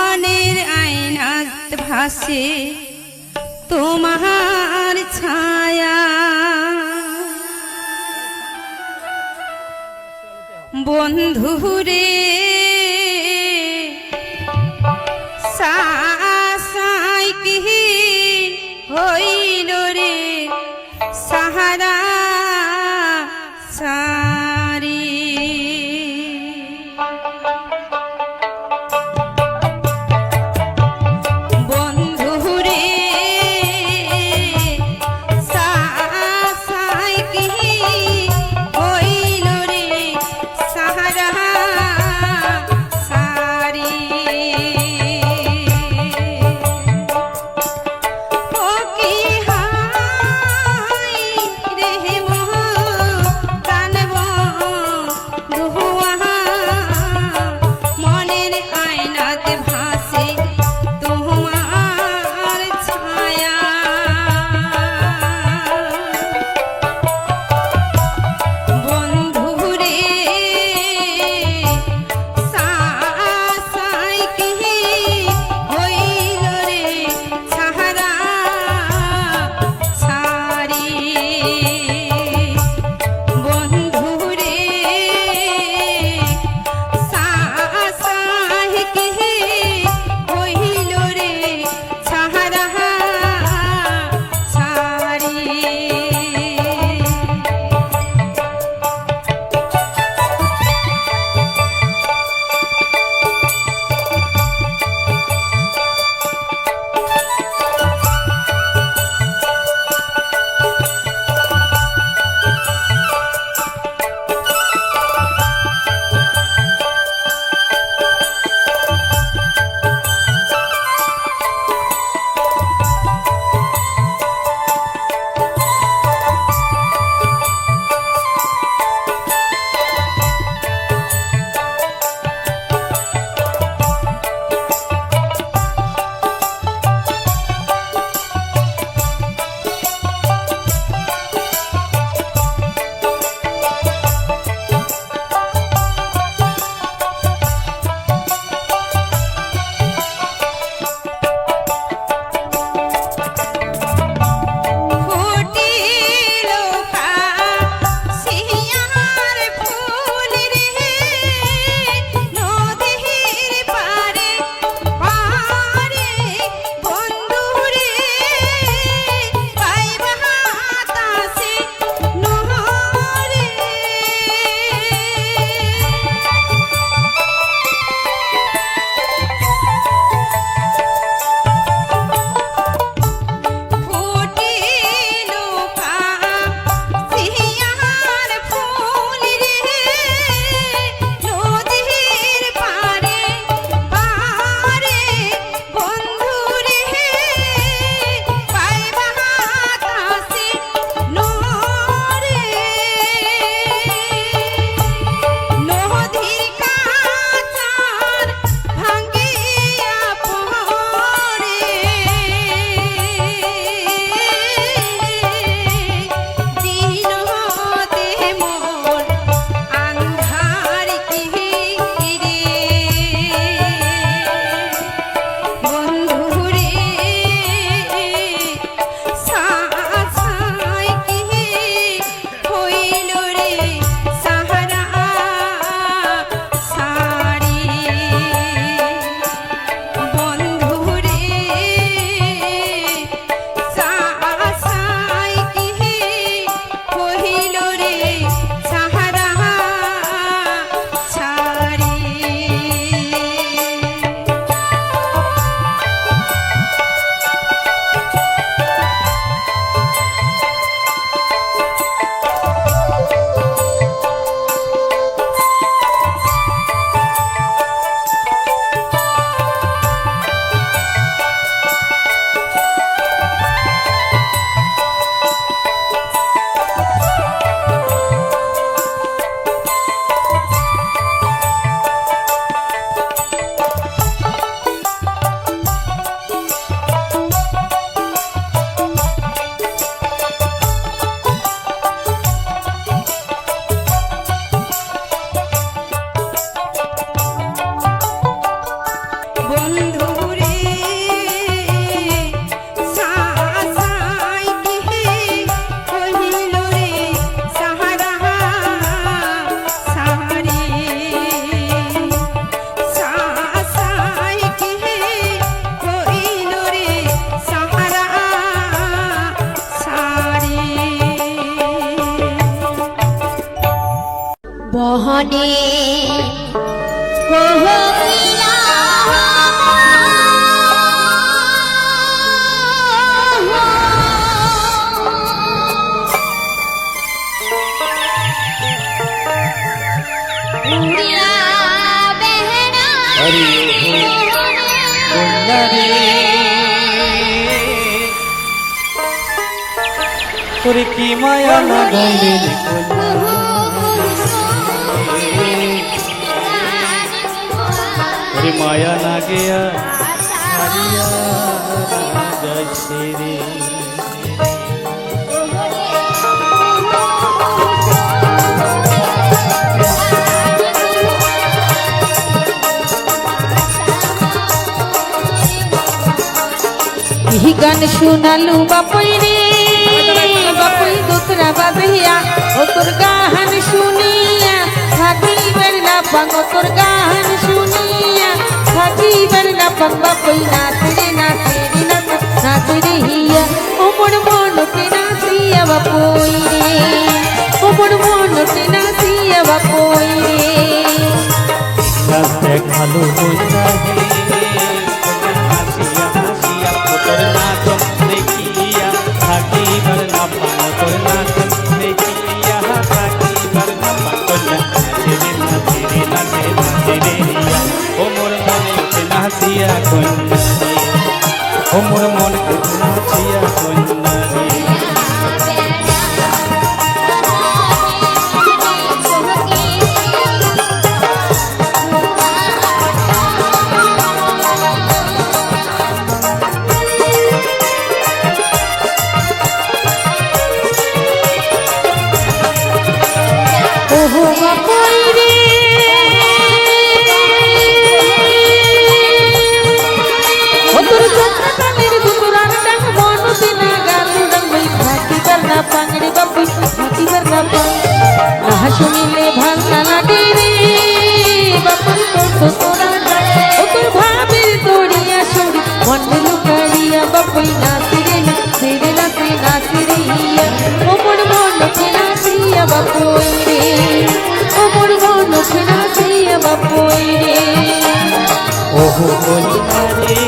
মনের আয়নাত ভাসে তোমার ছায়া, বন্ধুরে সাই কি হইল রে সাহারা সারি। বহনে বহিলা উড়িয়া বেহনা তোরে কি মায়া না গাইলে তোরে মায়া না গেয়া হারিয়া যাইছে রে ही गान सुनालू बापई रे बापई दूसरा बाबिया ओ तोर गाहन सुनिया थाकी बरला पंग ओ तोर गाहन सुनिया थाकी बरला पंग बापई नाच रे हिया ओ मोर मन के नाचिया बापई रे ओ मोर मन के नाचिया बापई रे রাস্তে খালু বইতা হে তোর নাচ দেখিয়া থাকিবার না পান তোর নাচ দেখিয়া থাকিবার না পান তোর নাচে নাচে রিয়া ও মোর মনে উঠে নাচিয়া কন্যা রে ও মোর মনে উঠে নাচিয়া কন্যা রে पांगड़ी बापू हाथी बरना ना सुनिले भाला लागे रे बापू तो तोरा ओ तोर भाभी तोड़िया छोड़ी मन लुकारिया बापू नाची रे नाची रे हिया ओ मोर मन के नाचिया बापू रे ओ मोर मन के नाचिया बापू रे ओहो बोलिया रे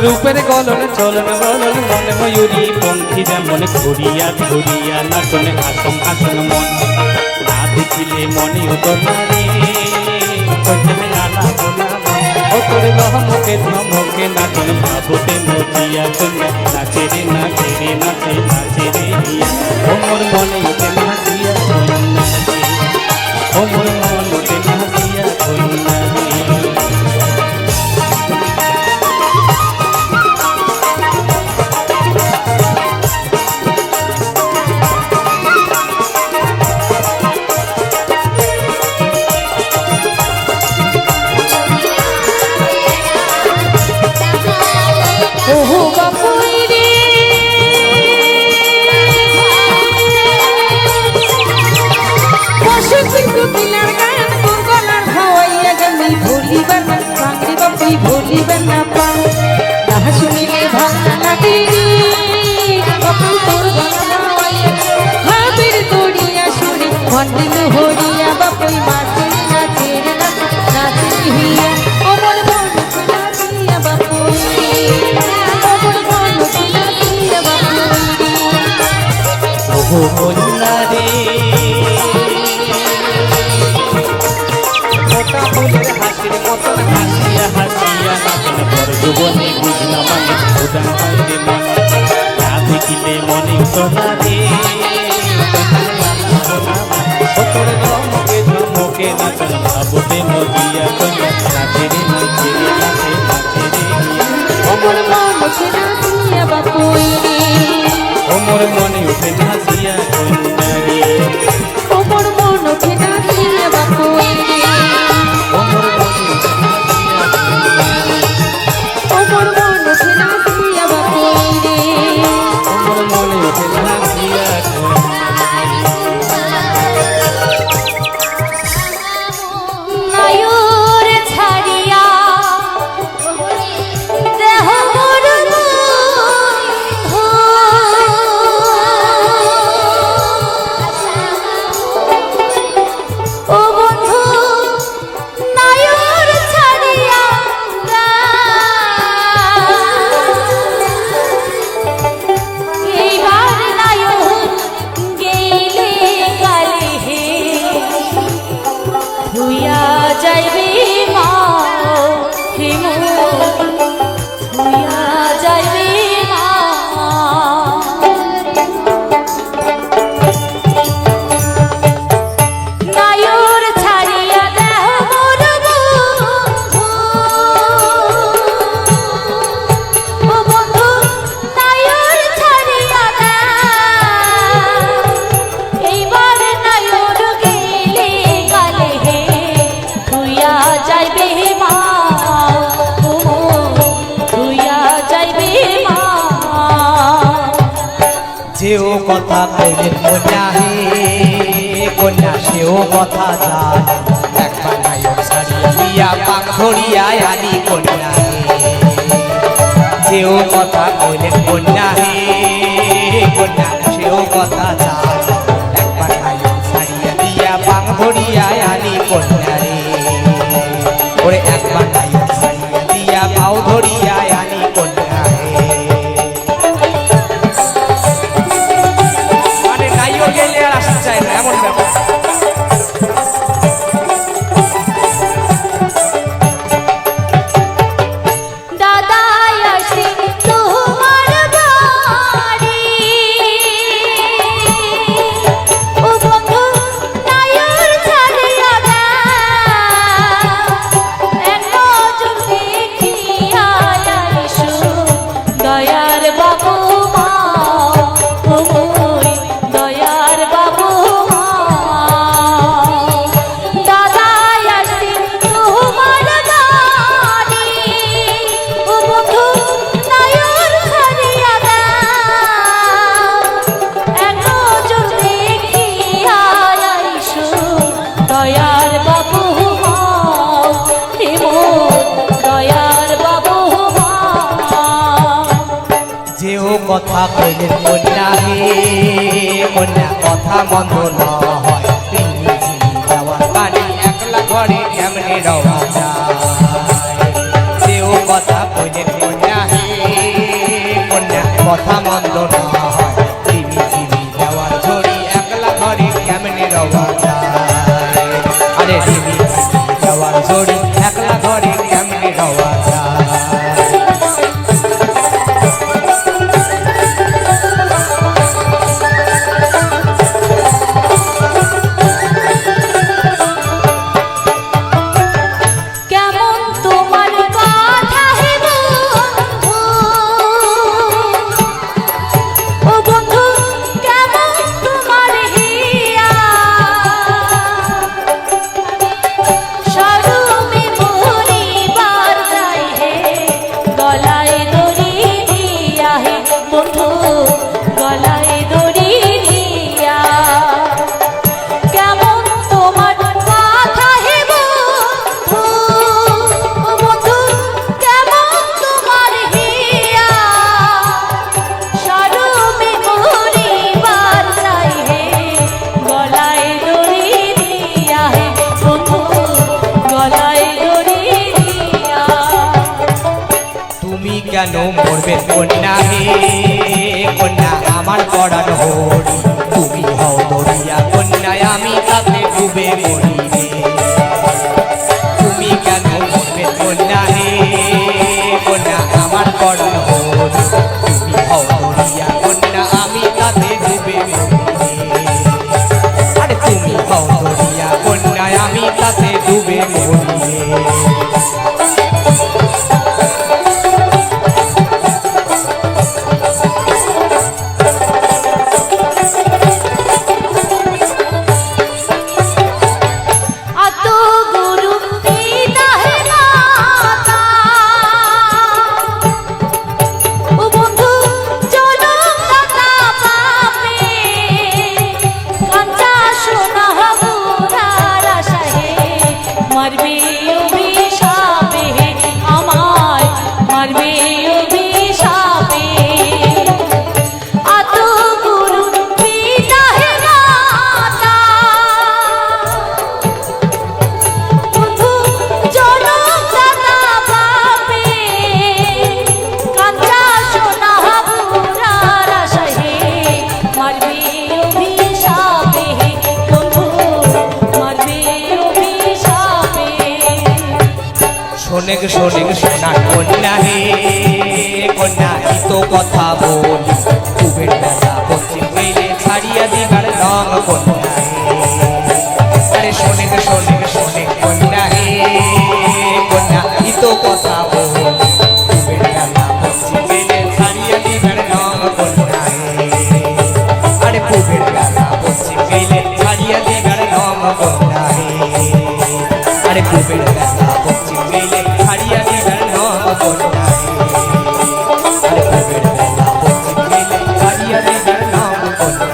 রূপের গলন চলন বলন মনে ময়ূরী পঙ্খী যেমন ঘুরিয়া ঘুরিয়া নাচনে আসন আসন মন না দেখিলে মনে উদরে নানা ও তোর ধমকে ধমকে নাচন ভাবতে নজিয়া কন্যা নাচে রে নাচে রে নাচে নাচে রে হিয়া ও মোর মনে উঠে নাচিয়া কন্যা রে ও মোর মন উঠে নাচিয়া কন্যা রে भोली बना पा ना सुनिले भाला लागे रे बापू तोर गला हाबिर तोड़िया सुनी मंदिर होड़िया बापू नाचे हिया ओ मोर मन के नाचिया बापू ओ मोर मन के नाचिया बापू ओहो बोलिया रे মোটা ফুলের হাসির মতন হাসিয়া হাসিয়া নাচন পর যুবনে বুঝনা মানে উদান পাইলে মন না দেখিলে মনে তোলা রে ও তোর ধমকে নাচন ভাবতে নদিয়া কন্যা নাচে রে নাচে রে নাচে নাচে রে ও মোর মন के नाचिया बापू रे ও মোর মনে উঠে নাচিয়া কন্যা রে ओ मोर मन के नाचिया बापू रे ও মোর কথা কইলেন কন্যা হে কন্যা সেও কথা যায় একবার নায়ক ছাড়িয়া দিয়া পাক ধরিয়া আনি কন্যা হে সেও কথা কইলেন কন্যা হে কন্যা সেও কথা যায় একবার নায়ক ছাড়িয়া দিয়া পাক ধরিয়া আনি কন্যা রে ওরে একবার নায়ক ছাড়িয়া দিয়া পাও ধরিয়া আনি কন্যা হে মানে নাইও গেলে আর আসতে চায় না এমন ব্যাপার দাদাই আসে তোমার বাড়ি ও বন্ধু নায়র ছাড়িয়া এক নজর দেখিয়া আইসো দয়ার বাবু মা ও মোর দয়ার বাবু মা দাদাই আসে তোমার বাড়ি ও বন্ধু নায়র ছাড়িয়া এক নজর দেখিয়া আইসো দয়ার বাবু মা হে মোর দয়ার বাবু মা যেও কথা কইলেন কন্যা হে কন্যা কথা মন্দ না হয় তিনি যিনি যাওয়ার বাণী একলা ঘরে কেমনে রওয়া যায় যেও কথা কইলেন কন্যা হে কন্যা কথা মন্দ না হয় তিনি যিনি যাওয়ার ঝড়ি একলা ঘরে কেমনে রওয়া যায় আরে তিনি যিনি যাওয়ার ঝড়ি একলা ঘরে কেমনে রওয়া যায় কেমন তোমার কথা হে বন্ধু ও বন্ধু কেমন তোমার হিয়া সরমে পরিবার যাই হে গলায় দড়ি দিয়া হে বন্ধু গলায় দড়ি দিয়া কেমন তোমার কথা হে বন্ধু ও বন্ধু কেমন তোমার হিয়া সরমে পরিবার যাই হে গলায় দড়ি দিয়া হে বন্ধু গলায় দড়ি দিয়া তুমি কেন মরবে কন্যা হে কন্যা আমার পড়ান হরি তুমি হও দরিয়া কন্যা আমি তাতে ডুবে মরি রে তুমি কেন মরবে কন্যা হে কন্যা আমার পড়ান হরি তুমি হও দরিয়া কন্যা আমি তাতে ডুবে মরি রে আরে তুমি হও দরিয়া কন্যা আমি তাতে ডুবে মরি রে আত গুরু পিতা হে মাতা ও বন্ধু জনম দাতা পাপে কাঁচা সোনা হাবুরার আশাহে মারবে অভিশাপে আমায় মারবে অভিশাপে আত গুরু পিতা হে মাতা বন্ধু জনম দাতা পাপে কাঁচা সোনা হাবুরার আশাহে মারবে অভিশাপে বন্ধু মারবে অভিশাপে শোনেক শোনেক সোনা কন্যা হে কন্যা এই তো কথা বলি কুবের বেলা পশ্চিম গেলে ছাড়িয়া দিবার রং কন্যা হে আরে শোনেক শোনেক শোনেক কন্যা হে কন্যা এই তো কথা বলি কুবের বেলা পশ্চিম গেলে ছাড়িয়া দিবার রং কন্যা হে আরে কুবের বেলা পশ্চিম গেলে ছাড়িয়া দিবার রং কন্যা হে আরে কুবের বেলা পশ্চিম গেলে ছাড়িয়া দিবার রং কন্যা হে আরে কুবের বেলা পশ্চিম গেলে ছাড়িয়া দিবার রং কন্যা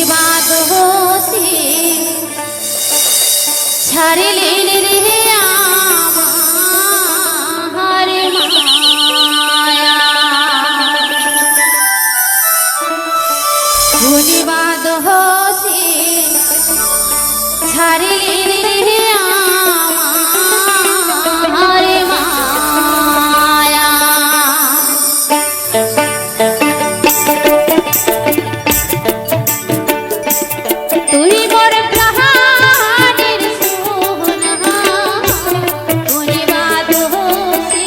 বাদ হতে ছাড়িলেন রে আমার মায়া বাদ হতে ছাড়িলেন রে আমার মায়া তুই মোর প্রাণের সোনা তুই বাদ হতে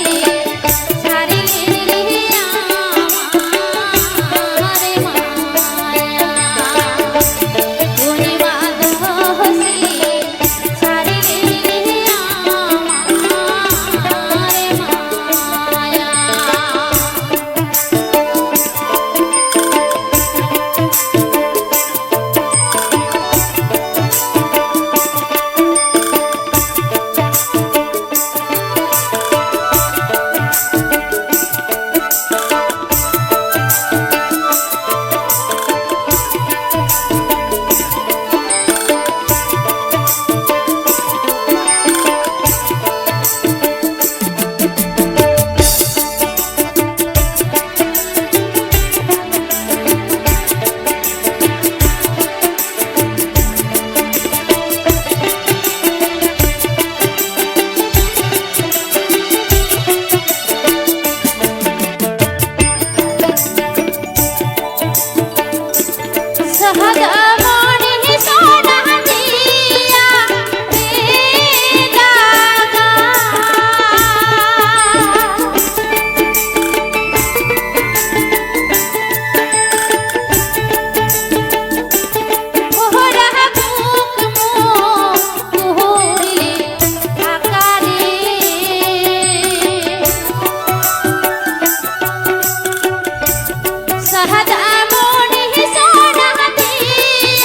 ছাড়িলেন রে আমার মায়া তুই বাদ হতে ছাড়িলেন রে আমার মায়া সহদা মনে সোনা দিয়া রে দাগা মোহরা বুক মোহরে আকারে সহদা মনে সোনা দিয়া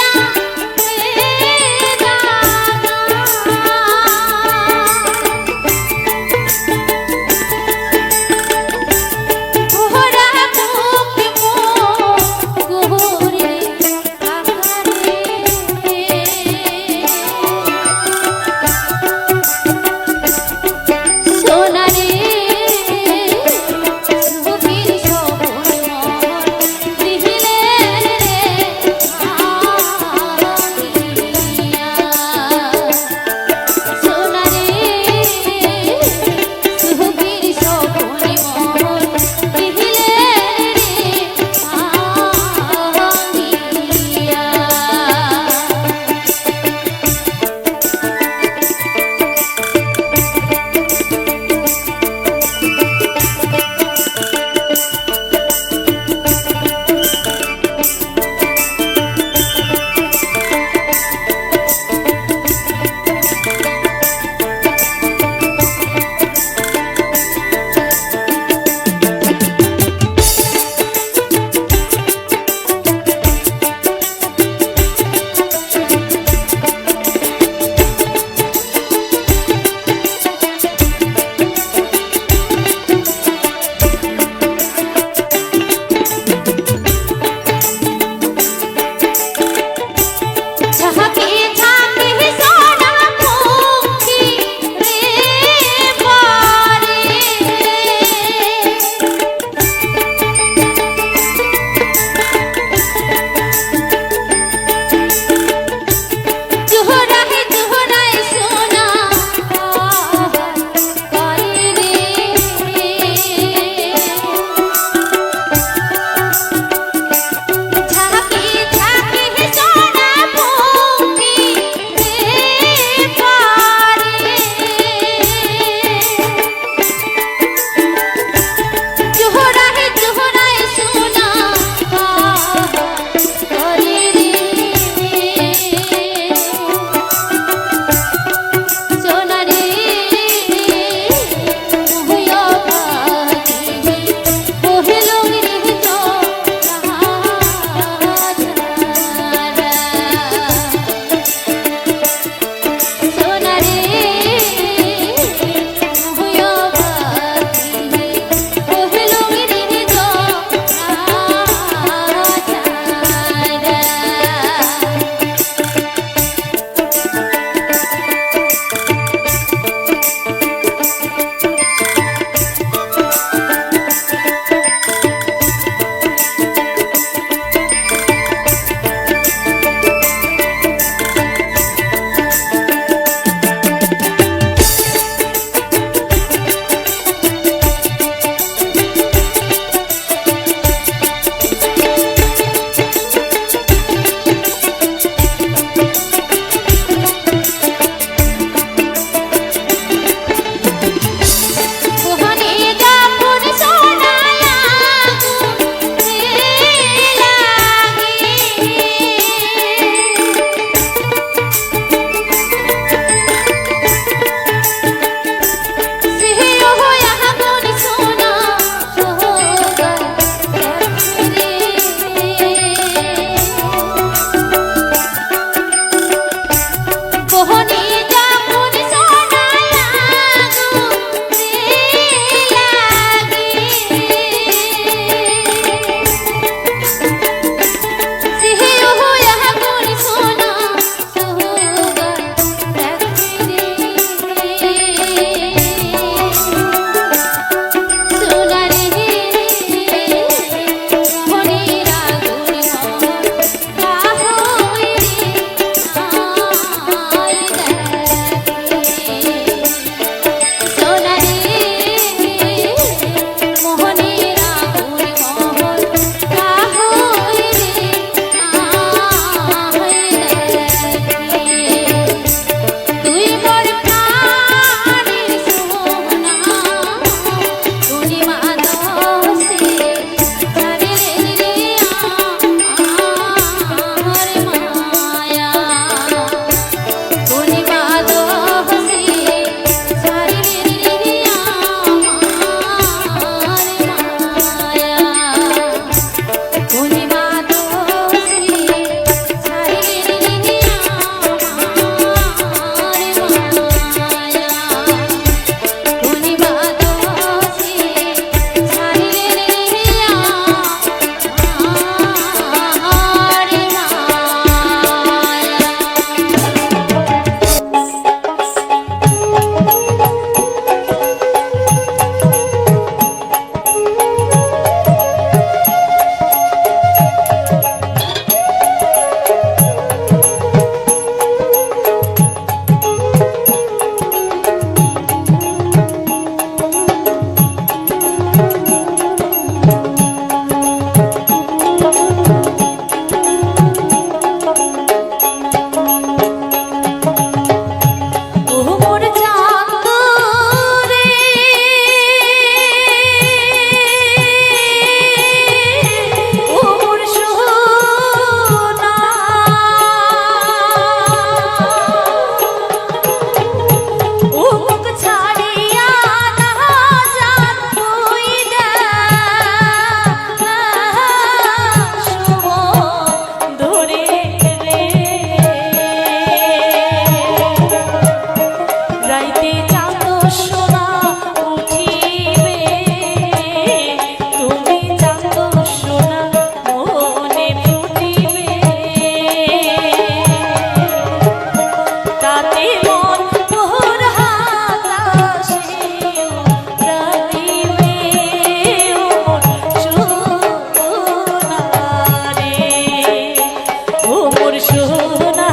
সোনা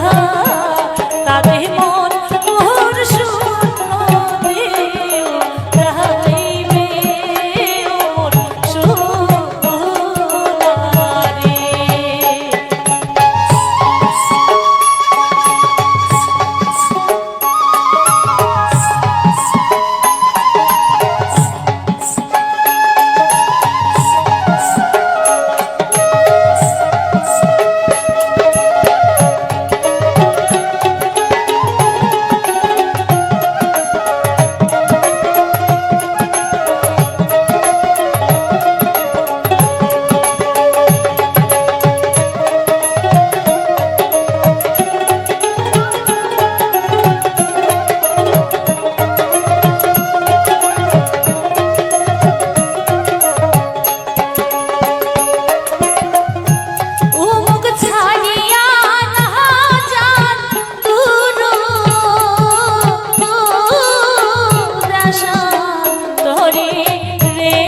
তাদের মন মোর শূন্য দেও রাইবে মোর সোনা রে। উমুক ছাড়িয়া না যান দূর দেশান্তরে রে।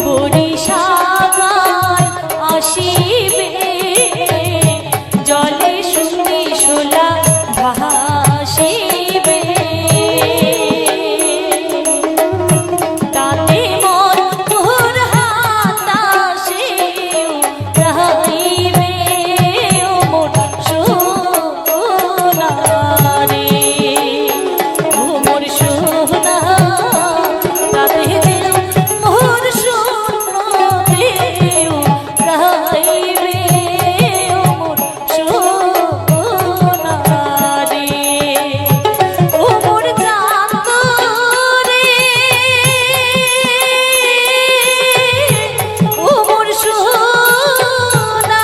বরিশাল আসিবে জলে শুনি শোলা ভাসিবে তাতে মন মোর হাতাশেও রাইবে মোর সোনা রে। ও মোর সোনা তাতে দেও মোর সোনা দেও রাইবে মোর সোনা রে। ও মোর চাঁদ রে ও মোর সোনা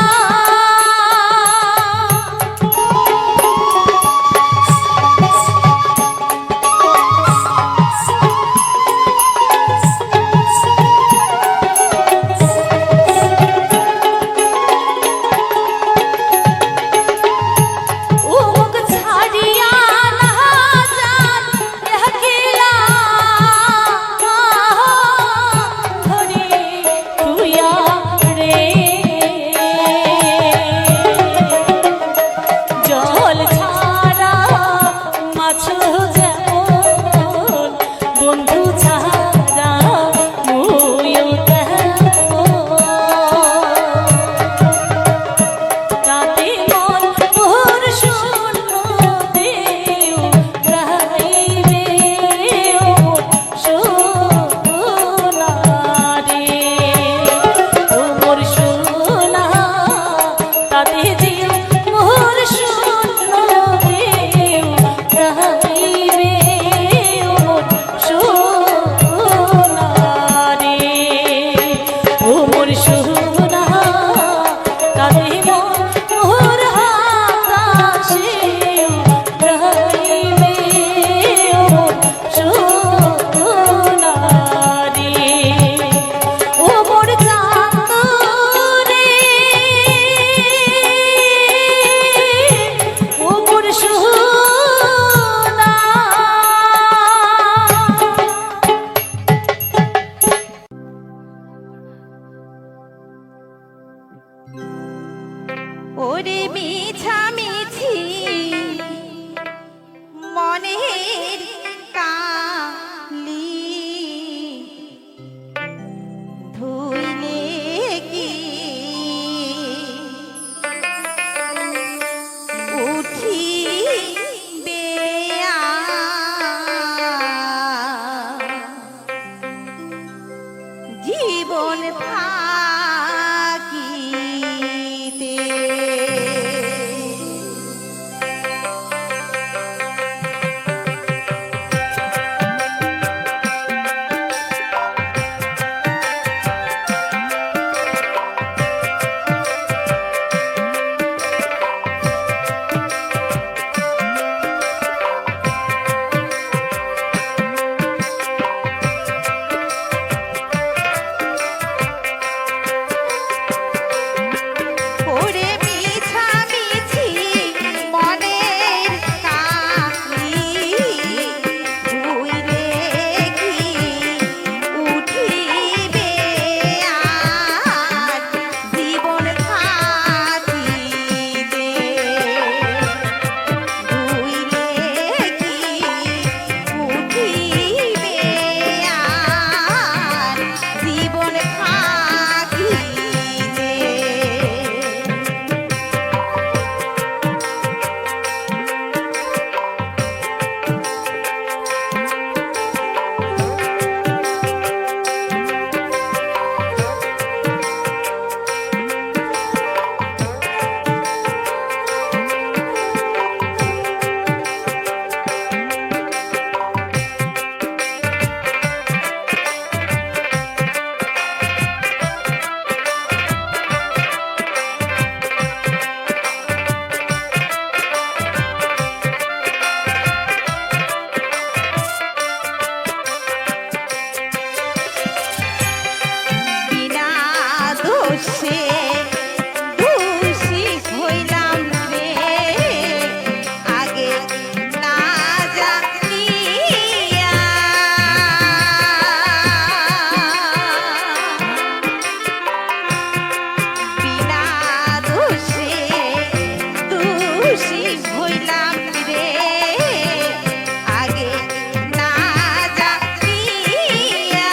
উমুক ছাড়িয়া না যান একলা হরি তুইয়া রে। জল ছাড়া মাছ যেমন বন্ধু ছাড়া মুইও তেমন তাতে মন মোর শূন্য দেও রাইবে মোর সোনা রে। ও মোর সোনা তাতে দিও মোর শূন্য দেও রাইবে মোর সোনা রে। ও মোর সোনা তাতে মন মোর হাতাশেও রাইবে মোর সোনা রে। ও মোর চাঁদ রে ও মোর সোনা। ওরে মিছামিছি মনের কালি ধুইলে কি উঠিবে জীবন থাকিতে দোষে দোষী হইলাম রে আগে না জানিয়া বিনা দোষে দোষী হইলাম রে আগে না জানিয়া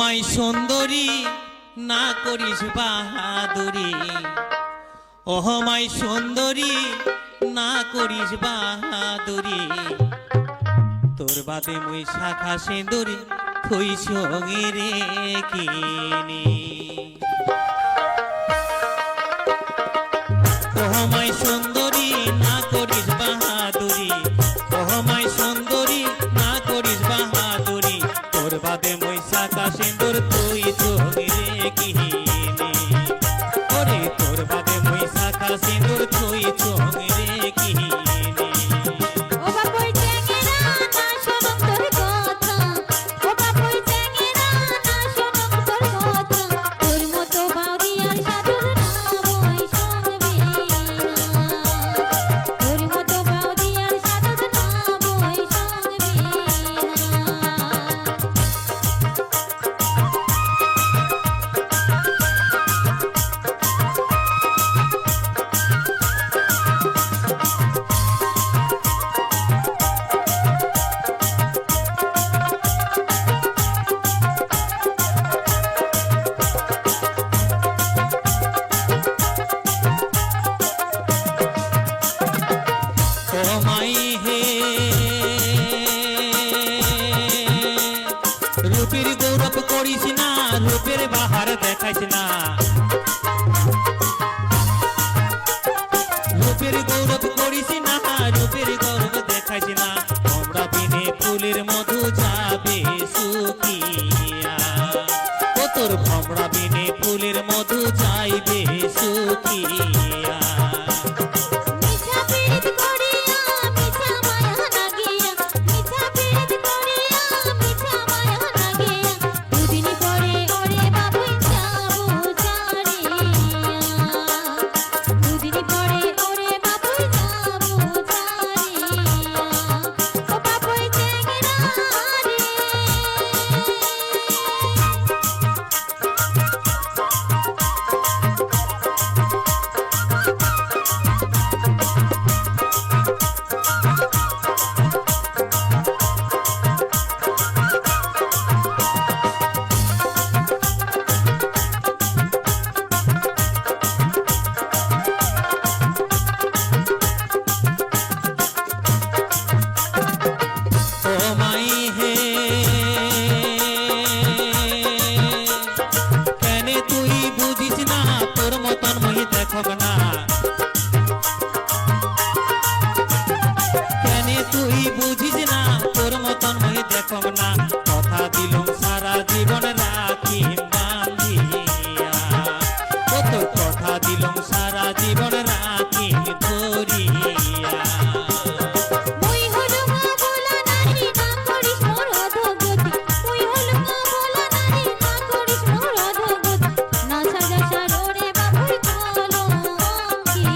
মাই সুন্দরী না করিস বাহাদুরি, ওহ মাই সুন্দরী না করিস বাহাদুরি, তোর বাদে মুই শাখা সিঁদুরি থই সঙ্গে রেখিনি। ওহ মাই সুন্দরী না করিস বাহাদুরি, ওহ মাই সুন্দরী না করিস বাহাদুরি, তোর বাদে মুই শাখা সিঁদুর তুই সঙ্গে রেখিনি। ওরে তোর বাদে মুই শাখা সিঁদুর তুই সঙ্গে রেখিনি। ও বাপুই চেঙ্গেরা না শোনম তোর কথা, ও বাপুই চেঙ্গেরা না শোনম তোর কথা, তোর মতো বাউরিয়ার সাধুর নাম শুনবি না, তোর মতো বাউরিয়ার সাধুর নাম শুনবি না। ও মাই হে রূপের গৌরব করিস না, রূপের বাহার দেখাইস না, রূপের গৌরব করিস না, রূপের গৌরব দেখাইস না, আমরা বিনে ফুলের মধু যাবে শুকিয়া, ও তোর ভমরা বিনে ফুলের মধু যাইবে শুকিয়া। মিছা পীড়িত করিয়া মিছা মায়া লাগিয়া, মিছা পীড়িত করিয়া মিছা মায়া লাগিয়া, দুদিন পরে ওরে বাবুই যাবো ছাড়িয়া, দুদিন পরে ওরে বাবুই যাবো ছাড়িয়া, ও বাবুই চেঙ্গেরা রে। ও মাই হে কেনে তুই বুঝিস না, তোর মতন মই দেখব না, কেনে তুই বুঝিস না, তোর মতন মই দেখব না, কথা দিলুম সারা জীবন রাখি বান্ধিয়া, ও তোর কথা দিলুম সারা জীবন রাখি ধরিয়া। মুই হলুম বলা নারী না করিস মোর অধোগতি, মুই হলুম বলা নারী না করিস মোর অধোগতি, না সাজা সারোরে বাবুই কলঙ্কি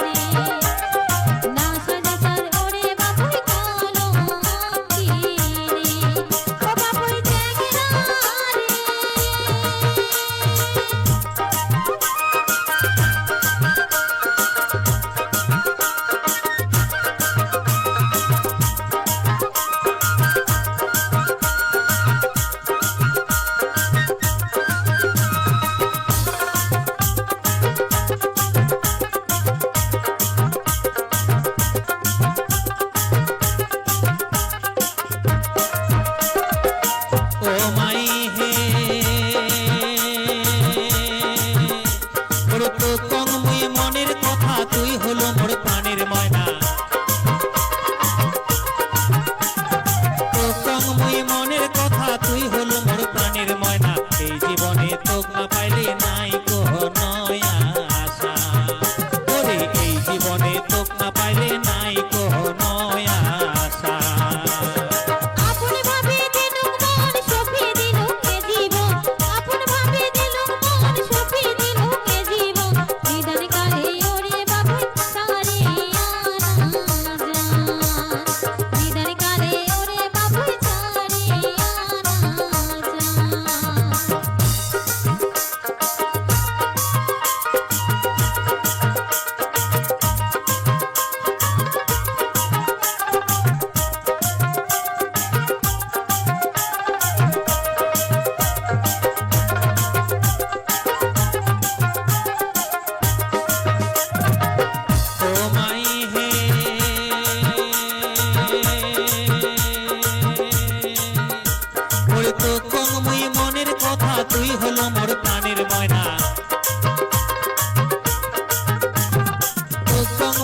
রে, না সাজা সারোরে বাবুই কলঙ্কি রে, ও বাবুই চেঙ্গেরা রে। ও মাই হে তোর তো কং মুই মনের কথা, তুই হলো মোর প্রাণের ময়না, তো কং মুই মনের কথা, তুই হলো মোর প্রাণের ময়না, এই জীবনে তোক না পাইলে নাই কোনো আশা, ওরে এই জীবনে তোক না পাইলে নাই কোনো আশা। আপন ভাবে দিলুম মন সফি দিলুম এ জীবন, আপন ভাবে দিলুম মন সফি দিলুম এ জীবন, নিদান কালে ওরে বাবুই ছাড়িয়া না যান, নিদান কালে ওরে বাবুই ছাড়িয়া না যান। তুই হলো মোর প্রাণের ময়না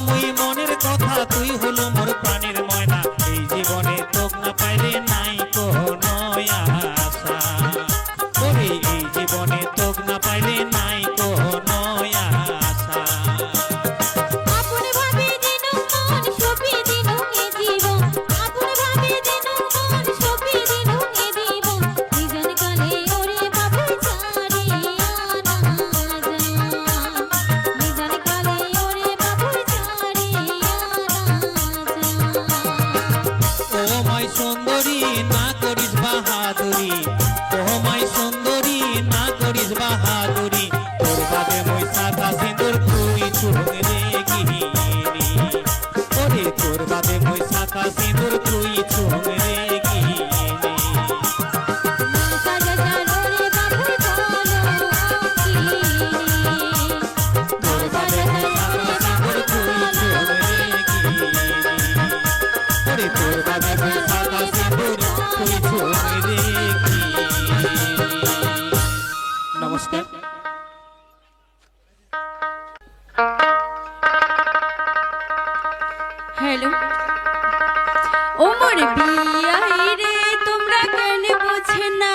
মুই মনের কথা তুই হলো মোর প্রাণের ময়না এই জীবনে তোক না পাইলে নাই কোনো আশা ওরে এই জীবনে তোক না পাইলে নাই কোনো আশা আপন ভাবে দিনু মন সপি দিনু এ জীবন আপন ভাবে দিনু মন সপি দিনু এ জীবন নিজন কালে ওরে বাবু ছাড়িয়া না যা নিজন কালে ওরে বাবু ছাড়িয়া না যা ও মাই সুন্দরী না করিস বাহাদুরি ও মাই সুন্দরী না করিস বাহাদুরি তোর বাদে মই সাদা সিঁদুর তুই চুড়ে গিরি ওরে তোর বাদে মই সাদা সিঁদুর তুই চুড়ে গিরি না সাজা জানো রে বাবু চলো কি তোর বাদে মই সাদা সিঁদুর তুই চুড়ে গিরি ওরে তোর বাদে মই সাদা সিঁদুর তুই চুড়ে গিরি নমস্কার হ্যালো ও মোর বিয়াই রে তোমরা কেন বোঝে না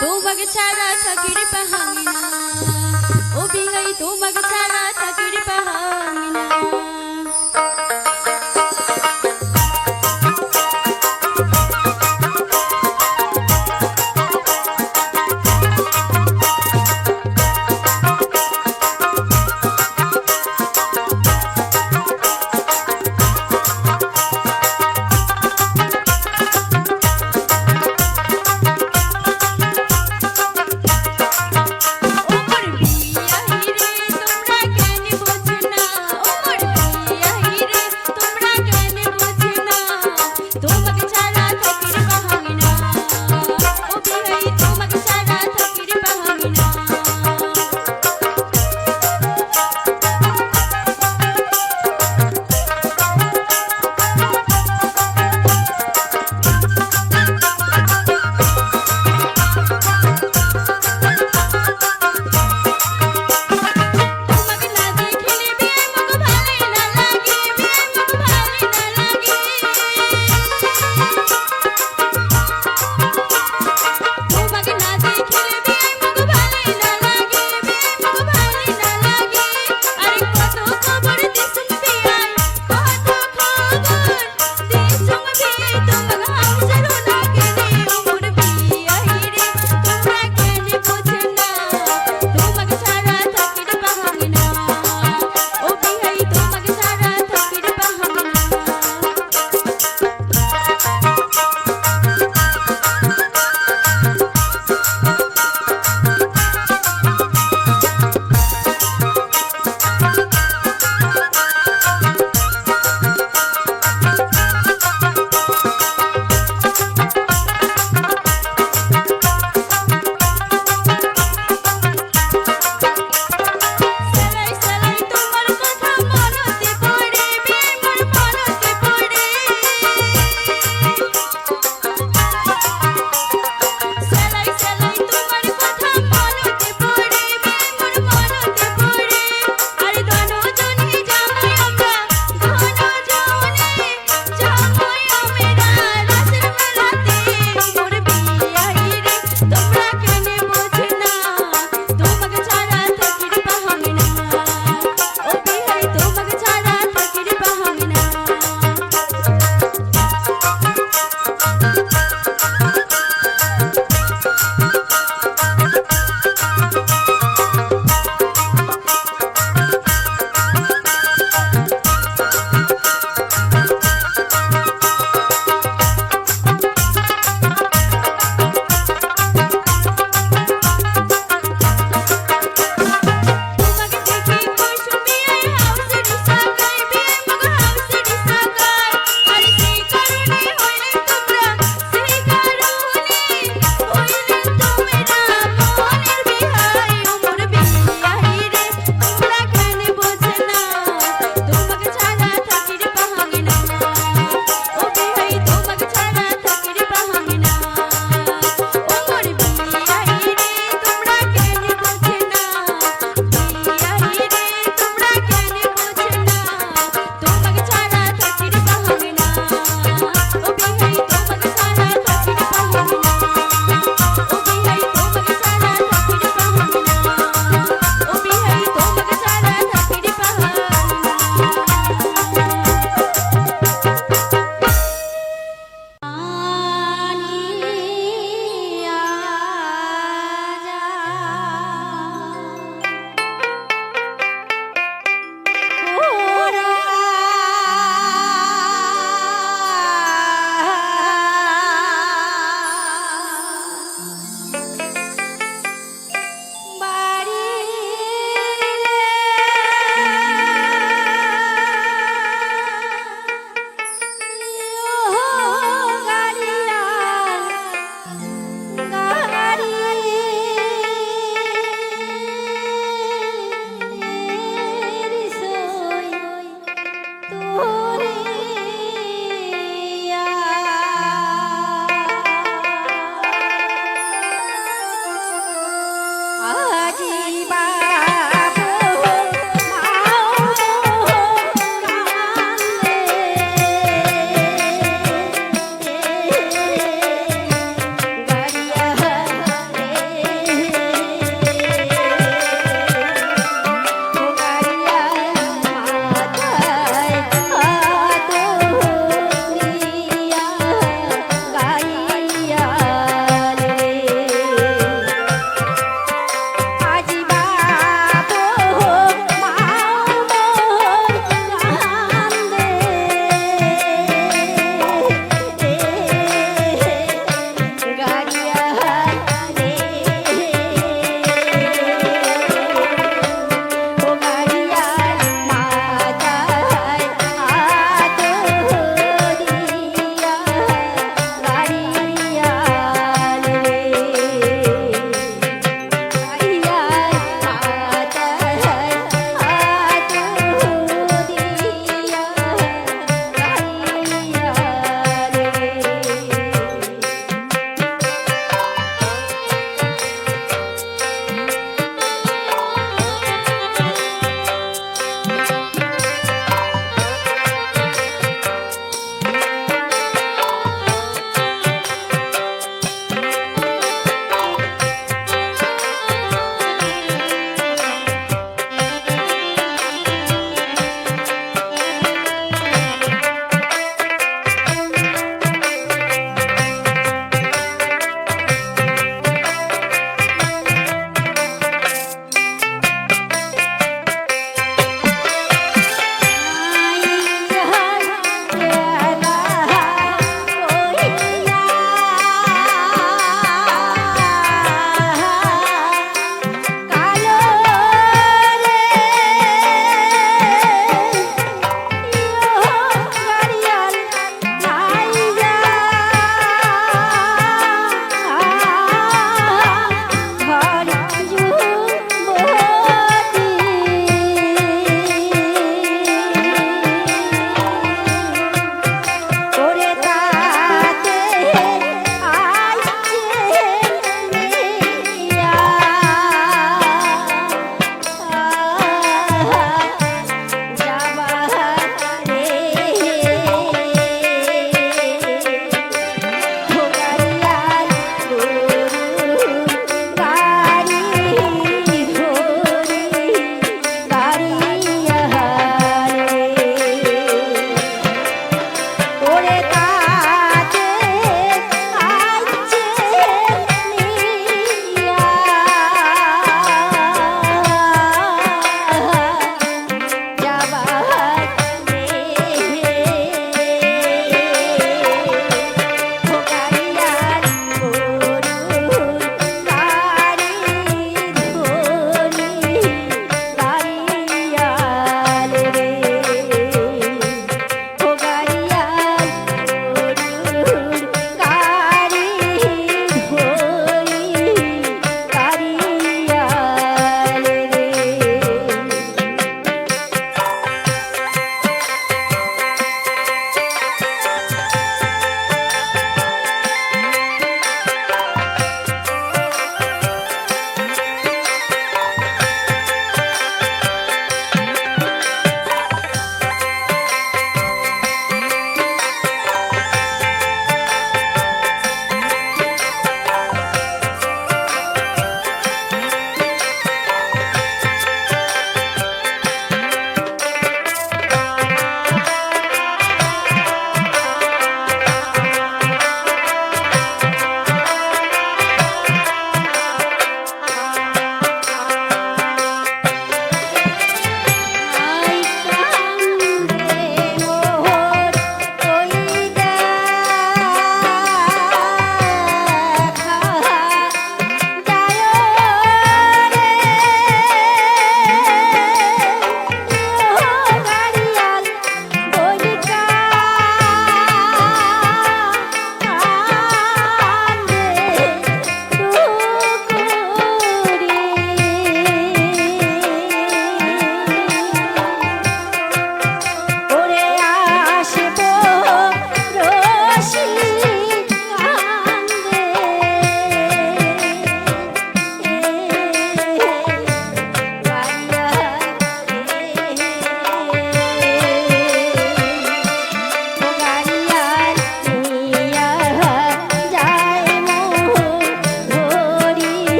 তোমাকে ছাড়া থাকির পাহামি না ও বিয়াই তোমাকে ছাড়া থাকির পাহামি না ও মোর বিয়াই রে তোমরা কেন বোঝে না ও মোর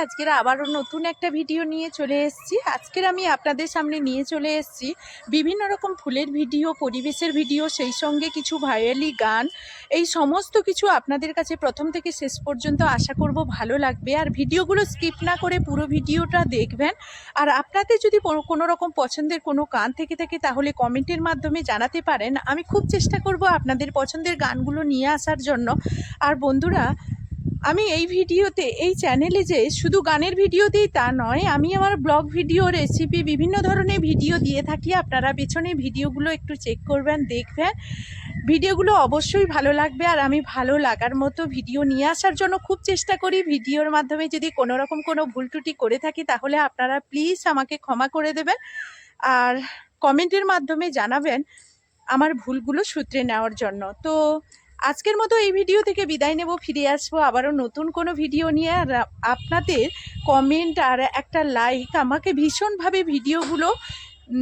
আজকের আবারও নতুন একটা ভিডিও নিয়ে চলে এসেছি। আজকের আমি আপনাদের সামনে নিয়ে চলে এসেছি বিভিন্ন রকম ফুলের ভিডিও, পরিবেশের ভিডিও, সেই সঙ্গে কিছু ভাইরালি গান। এই সমস্ত কিছু আপনাদের কাছে প্রথম থেকে শেষ পর্যন্ত আশা করব ভালো লাগবে। আর ভিডিওগুলো স্কিপ না করে পুরো ভিডিওটা দেখবেন। আর আপনাদের যদি কোনো রকম পছন্দের কোনো গান থেকে থাকে তাহলে কমেন্টের মাধ্যমে জানাতে পারেন। আমি খুব চেষ্টা করব আপনাদের পছন্দের গানগুলো নিয়ে আসার জন্য। আর বন্ধুরা, আমি এই ভিডিওতে, এই চ্যানেলে যে শুধু গানের ভিডিওতেই তা নয়, আমি আমার ব্লগ ভিডিও, রেসিপি, বিভিন্ন ধরনের ভিডিও দিয়ে থাকি। আপনারা পেছনে ভিডিওগুলো একটু চেক করবেন, দেখবেন। ভিডিওগুলো অবশ্যই ভালো লাগবে। আর আমি ভালো লাগার মতো ভিডিও নিয়ে আসার জন্য খুব চেষ্টা করি। ভিডিওর মাধ্যমে যদি কোনো রকম কোনো ভুল ত্রুটি করে থাকি তাহলে আপনারা প্লিজ আমাকে ক্ষমা করে দেবেন আর কমেন্টের মাধ্যমে জানাবেন আমার ভুলগুলো শুধরে নেওয়ার জন্য। তো আজকের মতো এই ভিডিও থেকে বিদায় নেব, ফিরে আসবো আবারও নতুন কোনো ভিডিও নিয়ে। আর আপনাদের কমেন্ট আর একটা লাইক আমাকে ভীষণভাবে ভিডিওগুলো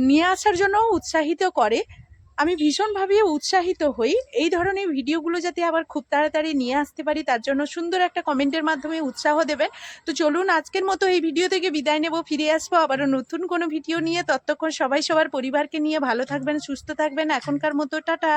নিয়ে আসার জন্য উৎসাহিত করে। আমি ভীষণভাবে উৎসাহিত হই এই ধরনের ভিডিওগুলো যাতে আবার খুব তাড়াতাড়ি নিয়ে আসতে পারি, তার জন্য সুন্দর একটা কমেন্টের মাধ্যমে উৎসাহ দেবেন। তো চলুন আজকের মতো এই ভিডিও থেকে বিদায় নেব, ফিরে আসবো আবারও নতুন কোনো ভিডিও নিয়ে। ততক্ষণ সবাই সবার পরিবারকে নিয়ে ভালো থাকবেন, সুস্থ থাকবেন। এখনকার মতো টাটা।